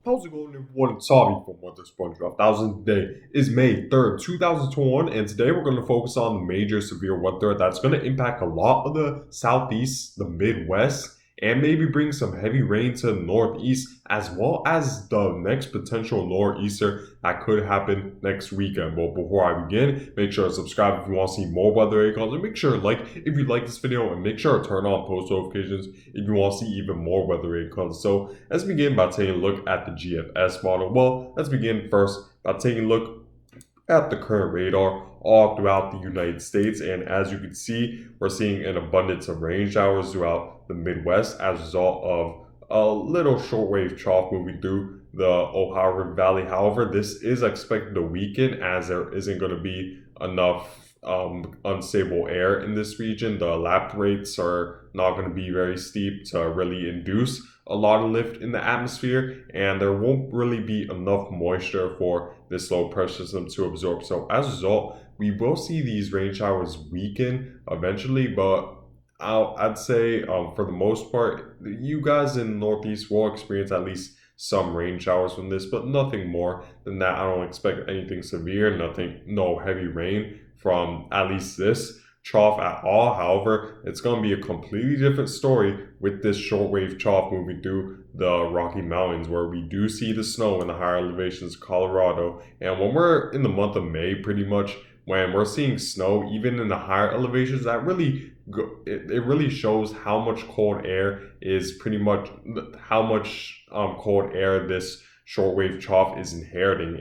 How's it going, everyone? It's Tommy from Weather SpongeBob. Today is May 3rd, 2021, and today we're going to focus on the major severe weather that's going to impact a lot of the Southeast, the Midwest, and maybe bring some heavy rain to the Northeast, as well as the next potential Noreaster that could happen next weekend. But before I begin, make sure to subscribe if you want to see more weather icons, and make sure to like if you like this video, and make sure to turn on post notifications if you want to see even more weather icons. So let's begin by taking a look at the GFS model. Well, let's begin first by taking a look at the current radar all throughout the United States. And as you can see, we're seeing an abundance of rain showers throughout the Midwest as a result of a little shortwave trough moving through the Ohio River Valley. However, this is expected to weaken as there isn't going to be enough unstable air in this region. The lap rates are not going to be very steep to really induce a lot of lift in the atmosphere, and there won't really be enough moisture for this low pressure system to absorb. So as a result, we will see these rain showers weaken eventually, but I'd say for the most part, you guys in the Northeast will experience at least some rain showers from this, but nothing more than that. I don't expect anything severe, no heavy rain from at least this trough at all. However, it's going to be a completely different story with this shortwave trough moving through the Rocky Mountains, where we do see the snow in the higher elevations of Colorado. And when we're in the month of May, pretty much, when we're seeing snow even in the higher elevations, that really it really shows how much cold air is pretty much how much cold air this shortwave trough is inheriting.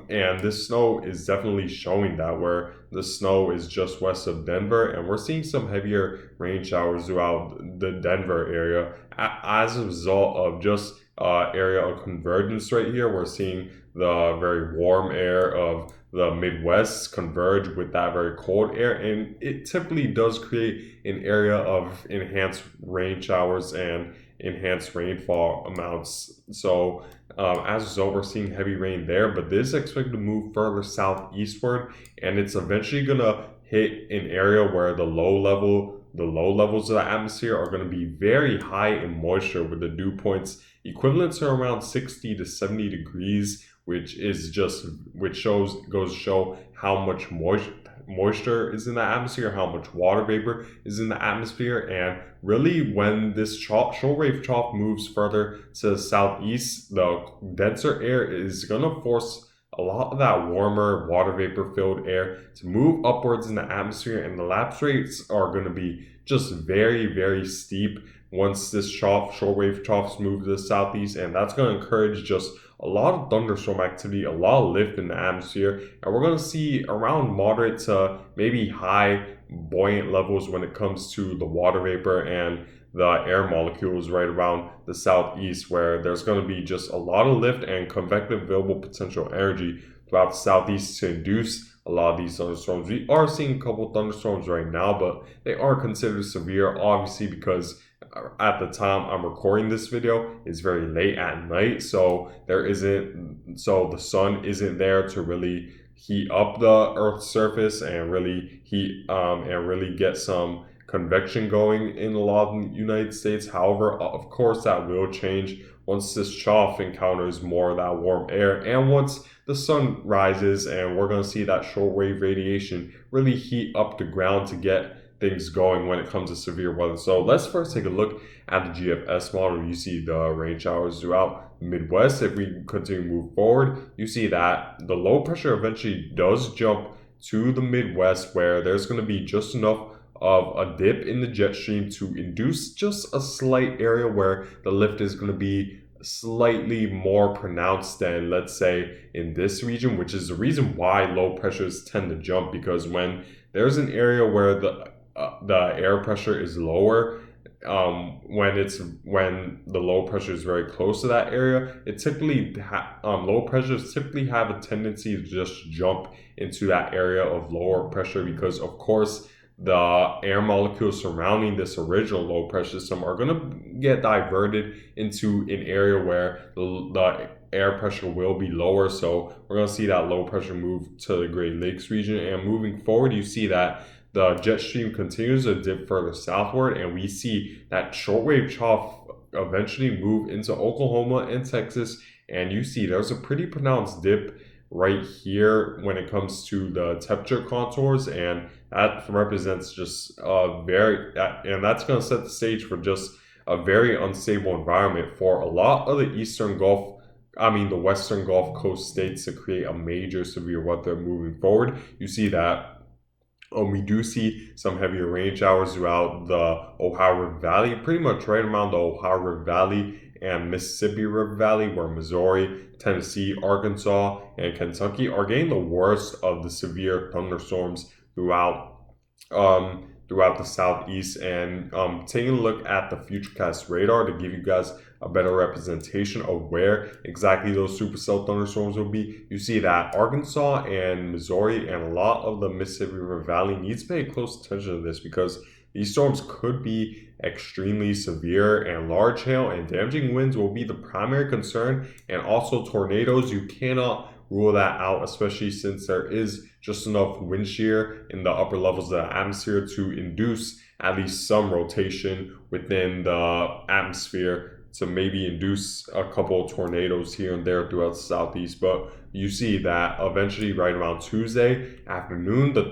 And this snow is definitely showing that, where the snow is just west of Denver, and we're seeing some heavier rain showers throughout the Denver area as a result of just area of convergence right here. We're seeing the very warm air of the Midwest converge with that very cold air, and it typically does create an area of enhanced rain showers and enhanced rainfall amounts. So as a result, we're seeing heavy rain there, but this is expected to move further southeastward, and it's eventually gonna hit an area where the low levels of the atmosphere are going to be very high in moisture, with the dew points equivalent to around 60 to 70 degrees, which goes to show how much moisture is in the atmosphere, how much water vapor is in the atmosphere. And really, when this shortwave trough moves further to the southeast, the denser air is going to force a lot of that warmer water vapor filled air to move upwards in the atmosphere, and the lapse rates are going to be just very, very steep once this shortwave troughs move to the southeast. And that's going to encourage just a lot of thunderstorm activity, a lot of lift in the atmosphere, and we're going to see around moderate to maybe high buoyant levels when it comes to the water vapor and the air molecules right around the southeast, where there's going to be just a lot of lift and convective available potential energy throughout the southeast to induce a lot of these thunderstorms. We are seeing a couple thunderstorms right now, but they are considered severe, obviously, because at the time I'm recording this video, it's very late at night, so the sun isn't there to really heat up the Earth's surface and really get some convection going in a lot of the United States. However, of course, that will change once this trough encounters more of that warm air, and once the sun rises, and we're going to see that shortwave radiation really heat up the ground to get things going when it comes to severe weather. So let's first take a look at the GFS model. You see the rain showers throughout the Midwest. If we continue to move forward, you see that the low pressure eventually does jump to the Midwest, where there's going to be just enough of a dip in the jet stream to induce just a slight area where the lift is going to be slightly more pronounced than, let's say, in this region, which is the reason why low pressures tend to jump, because when there's an area where the air pressure is lower, when the low pressure is very close to that area, it typically low pressures typically have a tendency to just jump into that area of lower pressure, because of course the air molecules surrounding this original low pressure system are going to get diverted into an area where the air pressure will be lower. So we're going to see that low pressure move to the Great Lakes region, and moving forward, you see that the jet stream continues to dip further southward, and we see that shortwave trough eventually move into Oklahoma and Texas. And you see there's a pretty pronounced dip right here when it comes to the temperature contours, and that represents just and that's going to set the stage for just a very unstable environment for a lot of the the Western Gulf Coast states to create a major severe weather moving forward. You see that we do see some heavier rain showers throughout the Ohio River Valley, pretty much right around the Ohio River Valley and Mississippi River Valley, where Missouri, Tennessee, Arkansas, and Kentucky are getting the worst of the severe thunderstorms throughout the southeast. And taking a look at the Futurecast radar to give you guys a better representation of where exactly those supercell thunderstorms will be. You see that Arkansas and Missouri and a lot of the Mississippi River Valley needs to pay close attention to this, because these storms could be extremely severe, and large hail and damaging winds will be the primary concern, and also tornadoes. You cannot rule that out, especially since there is just enough wind shear in the upper levels of the atmosphere to induce at least some rotation within the atmosphere to maybe induce a couple of tornadoes here and there throughout the southeast. But you see that eventually right around Tuesday afternoon, the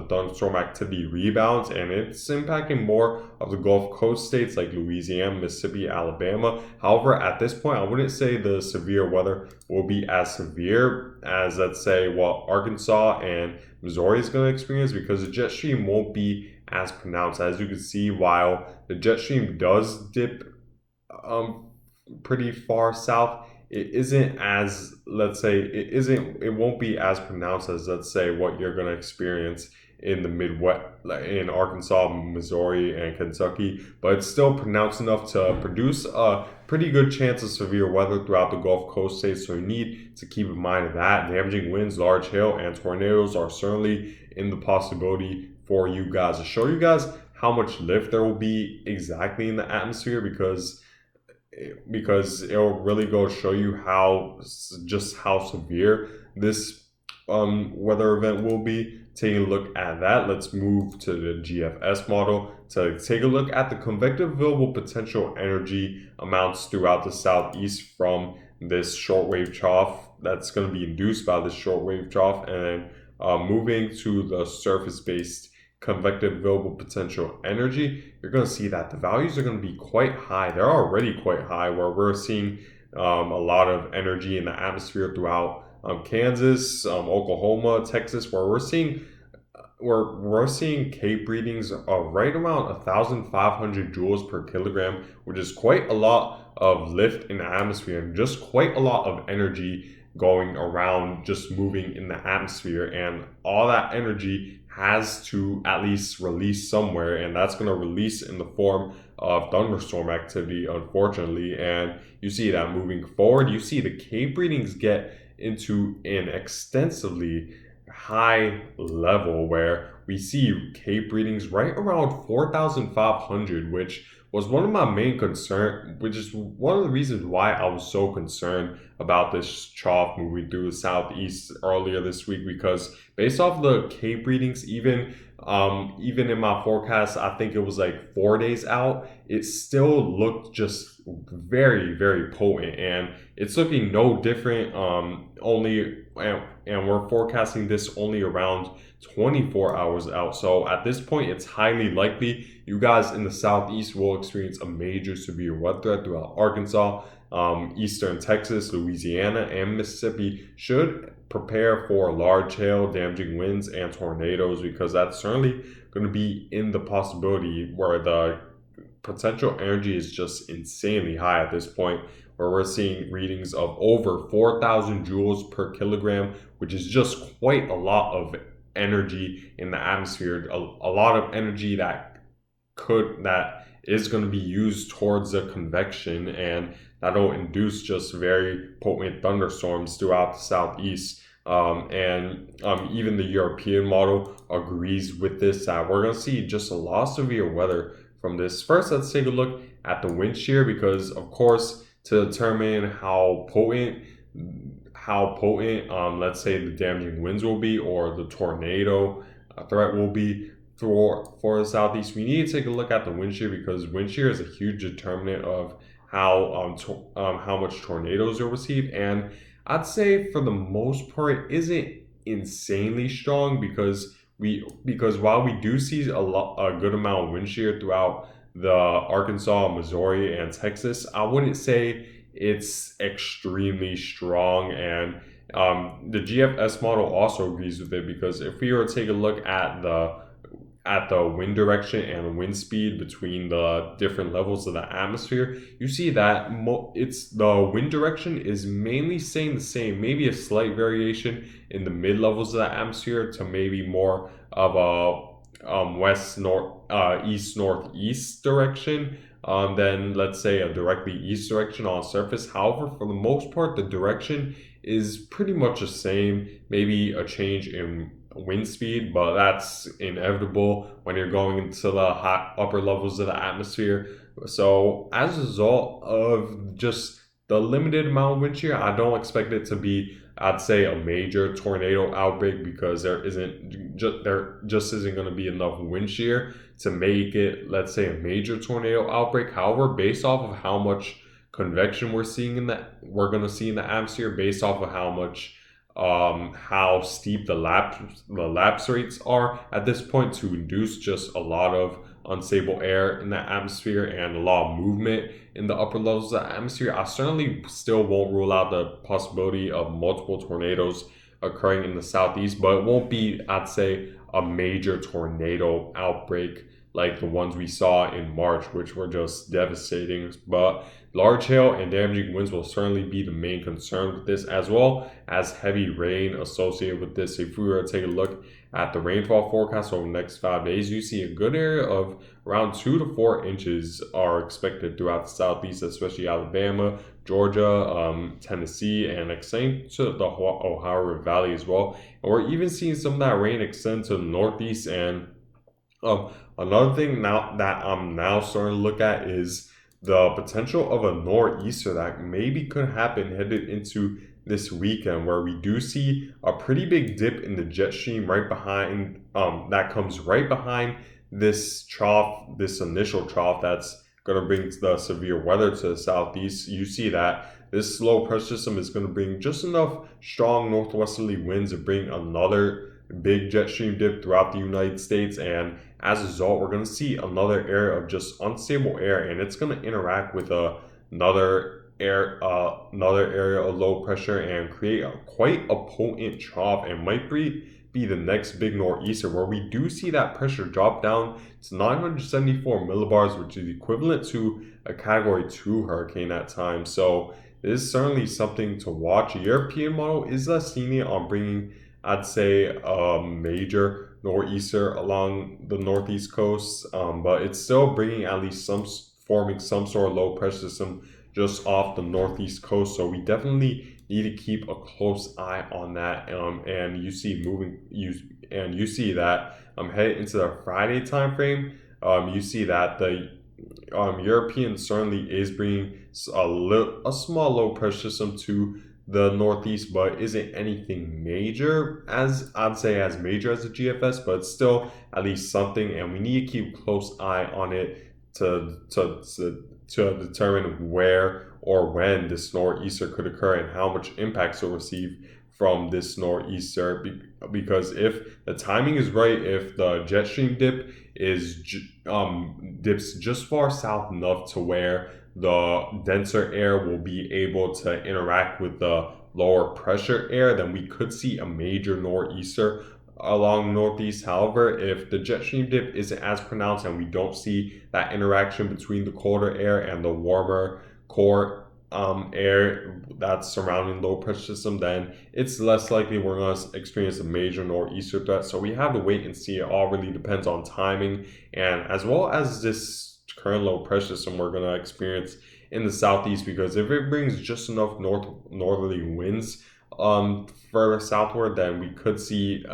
thunderstorm activity rebounds, and it's impacting more of the Gulf Coast states like Louisiana, Mississippi, Alabama. However, at this point, I wouldn't say the severe weather will be as severe as, let's say, what Arkansas and Missouri is going to experience, because the jet stream won't be as pronounced. As you can see, while the jet stream does dip pretty far south, it isn't as, it won't be as pronounced as, let's say, what you're going to experience in the Midwest, in Arkansas, Missouri, and Kentucky, but it's still pronounced enough to produce a pretty good chance of severe weather throughout the Gulf Coast states. So you need to keep in mind that damaging winds, large hail, and tornadoes are certainly in the possibility for you guys. To show you guys how much lift there will be exactly in the atmosphere, because it'll really go show you how severe this weather event will be. Taking a look at that, let's move to the GFS model to take a look at the convective available potential energy amounts throughout the southeast from this shortwave trough that's going to be induced by this shortwave trough, and moving to the surface-based convective available potential energy. You're going to see that the values are going to be quite high. They're already quite high, where we're seeing a lot of energy in the atmosphere throughout Kansas, Oklahoma, Texas, where we're seeing CAPE readings of right around 1,500 joules per kilogram, which is quite a lot of lift in the atmosphere and just quite a lot of energy going around, just moving in the atmosphere. And all that energy has to at least release somewhere, and that's going to release in the form of thunderstorm activity, unfortunately. And you see that moving forward, you see the CAPE readings get into an extensively high level, where we see CAPE readings right around 4,500, which was one of my main concerns, which is one of the reasons why I was so concerned about this trough moving through the southeast earlier this week, because based off the CAPE readings, even in my forecast, I think it was like 4 days out, it still looked just very, very potent, and it's looking no different. And we're forecasting this only around 24 hours out. So at this point, it's highly likely you guys in the southeast will experience a major severe weather threat throughout Arkansas, eastern Texas, Louisiana, and Mississippi. Should prepare for large hail, damaging winds, and tornadoes, because that's certainly going to be in the possibility, where the potential energy is just insanely high at this point, where we're seeing readings of over 4,000 joules per kilogram, which is just quite a lot of energy in the atmosphere, a lot of energy that is going to be used towards the convection, and that'll induce just very potent thunderstorms throughout the southeast. Even the European model agrees with this, that we're going to see just a lot of severe weather from this. First, let's take a look at the wind shear, because of course, to determine how potent let's say the damaging winds will be, or the tornado threat will be, for the southeast, we need to take a look at the wind shear because wind shear is a huge determinant of how much tornadoes you'll receive, and I'd say for the most part, it isn't insanely strong because while we do see a good amount of wind shear throughout the Arkansas, Missouri, and Texas, I wouldn't say it's extremely strong. And the GFS model also agrees with it because if we were to take a look at the wind direction and wind speed between the different levels of the atmosphere, you see that it's the wind direction is mainly staying the same, maybe a slight variation in the mid levels of the atmosphere to maybe more of a west north east northeast direction than let's say a directly east direction on surface. However, for the most part, the direction is pretty much the same, maybe a change in wind speed, but that's inevitable when you're going into the hot upper levels of the atmosphere. So as a result of just the limited amount of wind shear, I don't expect it to be, I'd say, a major tornado outbreak because there just isn't going to be enough wind shear to make it, let's say, a major tornado outbreak. However, based off of how much convection we're going to see in the atmosphere, based off of how steep the lapse rates are at this point to induce just a lot of unstable air in the atmosphere and a lot of movement in the upper levels of the atmosphere, I certainly still won't rule out the possibility of multiple tornadoes occurring in the southeast, but it won't be, I'd say, a major tornado outbreak like the ones we saw in March, which were just devastating. But large hail and damaging winds will certainly be the main concern with this, as well as heavy rain associated with this. If we were to take a look at the rainfall forecast over the next 5 days, you see a good area of around 2 to 4 inches are expected throughout the southeast, especially Alabama, Georgia, Tennessee, and extending to the Ohio River Valley as well. And we're even seeing some of that rain extend to the northeast. And another thing now that I'm now starting to look at is the potential of a nor'easter that maybe could happen headed into this weekend, where we do see a pretty big dip in the jet stream right behind that comes right behind this initial trough that's going to bring the severe weather to the southeast. You see that this low pressure system is going to bring just enough strong northwesterly winds to bring another big jet stream dip throughout the United States, and as a result, we're going to see another area of just unstable air, and it's going to interact with another area of low pressure and create quite a potent trough, and might be the next big nor'easter, where we do see that pressure drop down to 974 millibars, which is equivalent to a Category 2 hurricane at times. So this is certainly something to watch. A European model is less lenient on bringing, I'd say, a major nor'easter along the northeast coast, but it's still bringing at least forming some sort of low pressure system just off the northeast coast. So we definitely need to keep a close eye on that. And you see that headed into the Friday time frame, you see that the European certainly is bringing a small low pressure system to the northeast, but isn't anything major, as I'd say as major as the GFS, but it's still at least something, and we need to keep a close eye on it to determine where or when this nor'easter could occur and how much impacts will receive from this nor'easter. Because if the timing is right, if the jet stream dip dips just far south enough to where the denser air will be able to interact with the lower pressure air, then we could see a major nor'easter along northeast. However, if the jet stream dip isn't as pronounced and we don't see that interaction between the colder air and the warmer core air that's surrounding low pressure system, then it's less likely we're going to experience a major nor'easter threat. So we have to wait and see. It all really depends on timing, and as well as this current low pressure system we're going to experience in the southeast, because if it brings just enough northerly winds further southward, then we could see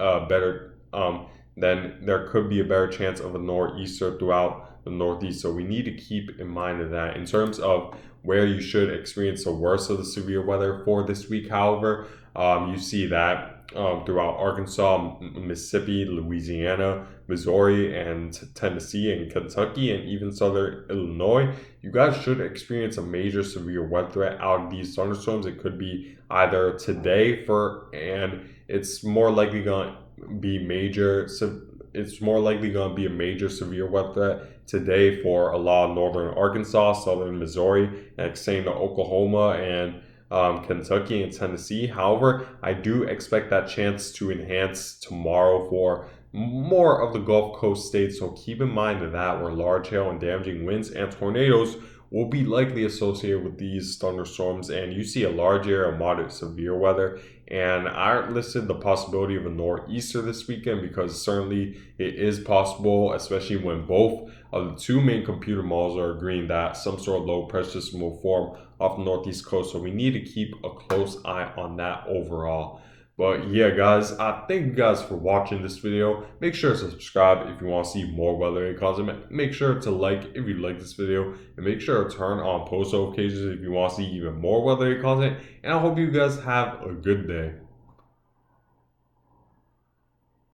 then there could be a better chance of a nor'easter throughout the northeast. So we need to keep in mind of that. In terms of where you should experience the worst of the severe weather for this week, however, you see that throughout Arkansas, Mississippi, Louisiana, Missouri, and Tennessee, and Kentucky, and even southern Illinois. You guys should experience a major severe weather threat out of these thunderstorms. It could be either today and it's more likely going to be major. It's more likely going to be a major severe weather threat today for a lot of northern Arkansas, southern Missouri, and same to Oklahoma and Kentucky and Tennessee. However, I do expect that chance to enhance tomorrow for more of the Gulf Coast states. So keep in mind that where large hail and damaging winds and tornadoes will be likely associated with these thunderstorms, and you see a large area of moderate severe weather. And I listed the possibility of a nor'easter this weekend because certainly it is possible, especially when both of the two main computer models are agreeing that some sort of low pressure system will form off the northeast coast. So we need to keep a close eye on that overall. But yeah, guys, I thank you guys for watching this video. Make sure to subscribe if you want to see more weather content. Make sure to like if you like this video, and make sure to turn on post notifications if you want to see even more weather content. And I hope you guys have a good day.